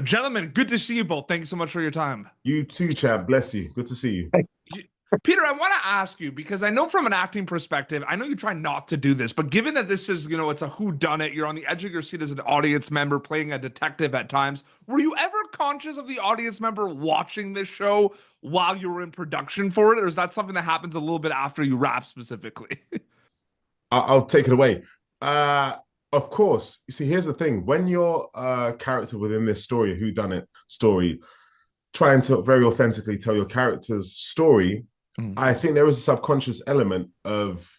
Gentlemen, good to see you both. Thank you so much for your time. You too, champ. Bless you. Good to see you. Peter, I want to ask you, because I know from an acting perspective, I know you try not to do this, but given that this is, it's a whodunit, you're on the edge of your seat as an audience member playing a detective at times. Were you ever conscious of the audience member watching this show while you were in production for it? Or is that something that happens a little bit after you wrap specifically? I'll take it away. Of course. You see, here's the thing. When you're a character within this story, a whodunit story, trying to very authentically tell your character's story, I think there is a subconscious element of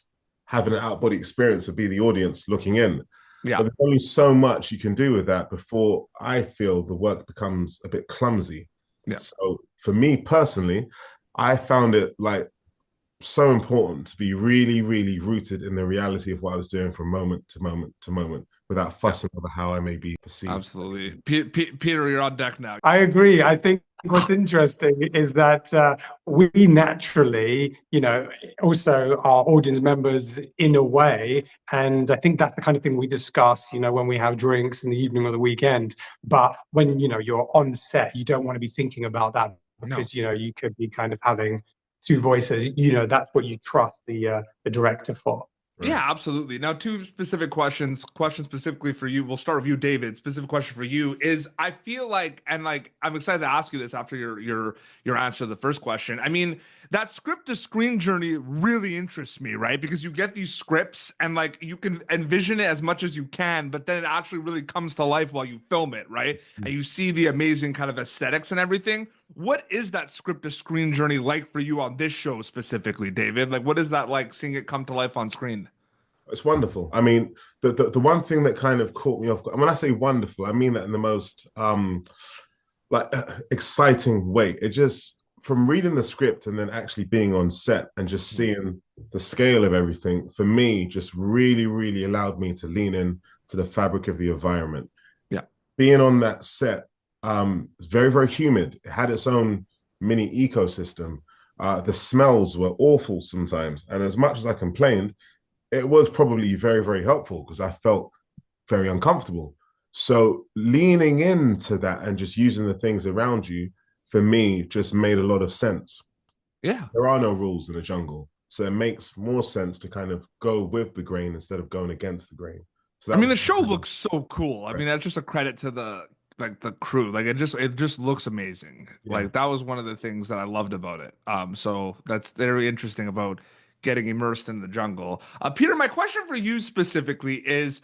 having an out-body experience of being the audience looking in. Yeah. But there's only so much you can do with that before I feel the work becomes a bit clumsy. Yeah. So for me personally, I found it like so important to be really, really rooted in the reality of what I was doing from moment to moment to moment without fussing over how I may be perceived. Absolutely. Peter, you're on deck now. I agree. I think what's interesting is that we naturally, also are audience members in a way. And I think that's the kind of thing we discuss, when we have drinks in the evening or the weekend. But when, you're on set, you don't want to be thinking about that because, you could be kind of having two voices. That's what you trust the director for. Right. Yeah, absolutely. Now, two specific questions. Question specifically for you. We'll start with you, David. Specific question for you is: I feel like, and I'm excited to ask you this after your answer to the first question. I mean, that script to screen journey really interests me, right? Because you get these scripts and you can envision it as much as you can, but then it actually really comes to life while you film it, right? And you see the amazing kind of aesthetics and everything. What is that script to screen journey like for you on this show specifically, David? What is that like, seeing it come to life on screen? It's wonderful. I mean, the one thing that kind of caught me off, and when I say wonderful, I mean that in the most exciting way. It just, from reading the script and then actually being on set and just seeing the scale of everything, for me, just really, really allowed me to lean in to the fabric of the environment. Yeah. Being on that set, it's very, very humid. It had its own mini ecosystem. The smells were awful sometimes. And as much as I complained, it was probably very, very helpful because I felt very uncomfortable. So leaning into that and just using the things around you, for me, just made a lot of sense. Yeah. There are no rules in the jungle. So it makes more sense to kind of go with the grain instead of going against the grain. So I mean, the show looks so cool. I mean, that's just a credit to the crew. It just looks amazing. Yeah. That was one of the things that I loved about it. So that's very interesting about getting immersed in the jungle. Peter, my question for you specifically is,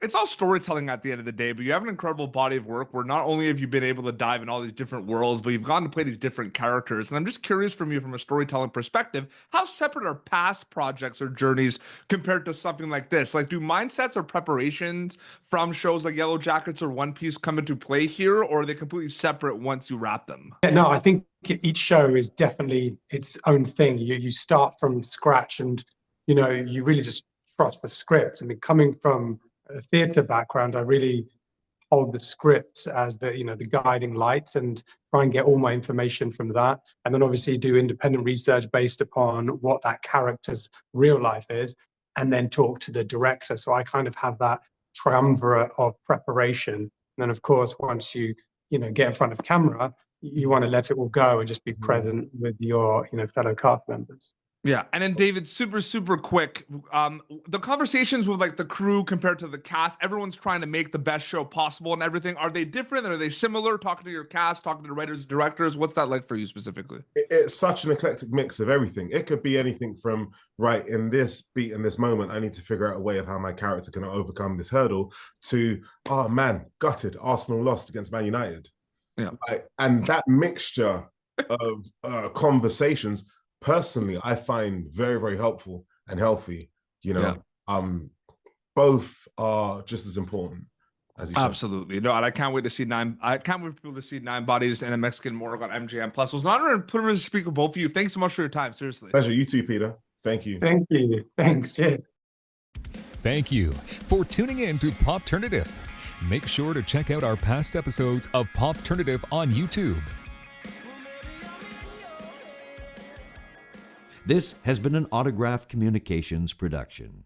it's all storytelling at the end of the day, but you have an incredible body of work where not only have you been able to dive in all these different worlds, but you've gone to play these different characters. And I'm just curious from you, from a storytelling perspective, how separate are past projects or journeys compared to something like this? Do mindsets or preparations from shows like Yellow Jackets or One Piece come into play here, or are they completely separate once you wrap them? Yeah, no, I think each show is definitely its own thing. You start from scratch and, you really just trust the script. I mean, coming from a theatre background, I really hold the script as the guiding light and try and get all my information from that. And then obviously do independent research based upon what that character's real life is, and then talk to the director. So I kind of have that triumvirate of preparation. And then of course, once you get in front of camera, you want to let it all go and just be present with your fellow cast members. Yeah, and then David, super, super quick, the conversations with the crew compared to the cast, everyone's trying to make the best show possible and everything. Are they different? Are they similar? Talking to your cast, talking to the writers, directors, what's that like for you specifically? It's such an eclectic mix of everything. It could be anything from, right, in this beat, in this moment, I need to figure out a way of how my character can overcome this hurdle, to, oh man, gutted, Arsenal lost against Man United. Yeah. And that mixture of conversations, personally, I find very, very helpful and healthy. Both are just as important as each Absolutely. No, and I can't wait to see I can't wait for people to see Nine Bodies and a Mexican Morgue on MGM Plus. It was an honor and privilege to speak with both of you. Thanks so much for your time. Seriously. Pleasure. You too, Peter. Thank you. Thank you. Thanks, Jed. Thank you for tuning in to Popternative. Make sure to check out our past episodes of Popternative on YouTube. This has been an Autograph Communications production.